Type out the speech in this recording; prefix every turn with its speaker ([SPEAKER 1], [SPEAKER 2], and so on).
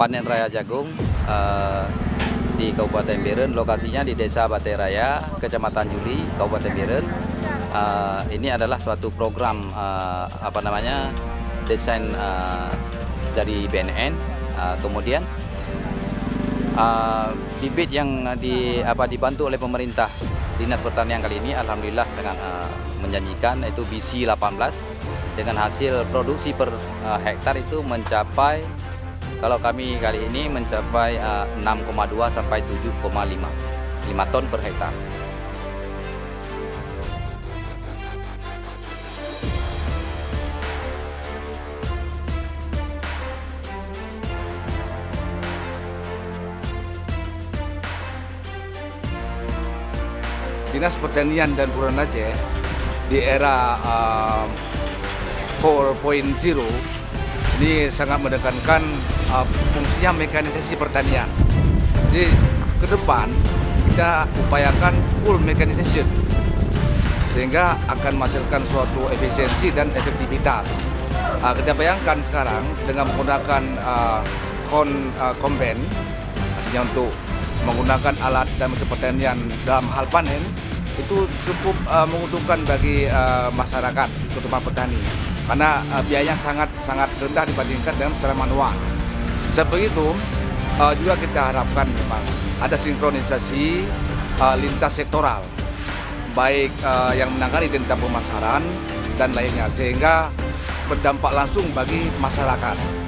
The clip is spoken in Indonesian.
[SPEAKER 1] panen raya jagung di Kabupaten Biren. Lokasinya di Desa Batai Raya, Kecamatan Juli, Kabupaten Biren. Ini adalah suatu program desain dari BNN. Kemudian bibit yang dibantu oleh pemerintah Dinas Pertanian kali ini alhamdulillah sangat menjanjikan, itu BC 18 dengan hasil produksi per hektar itu mencapai, kalau kami kali ini mencapai 6,2 sampai 7,5 ton per hektar.
[SPEAKER 2] Dinas Pertanian dan Perurbanan Aceh di era 4.0 ini sangat menekankan fungsinya mekanisasi pertanian. Jadi ke depan kita upayakan full mechanization sehingga akan menghasilkan suatu efisiensi dan efektivitas. Kita bayangkan sekarang dengan menggunakan combine, artinya untuk menggunakan alat dan mesin pertanian dalam hal panen itu cukup menguntungkan bagi masyarakat, terutama petani, karena biayanya sangat rendah dibandingkan dengan secara manual. Seperti itu juga kita harapkan memang ada sinkronisasi lintas sektoral, baik yang menangani tentang pemasaran dan lainnya, sehingga berdampak langsung bagi masyarakat.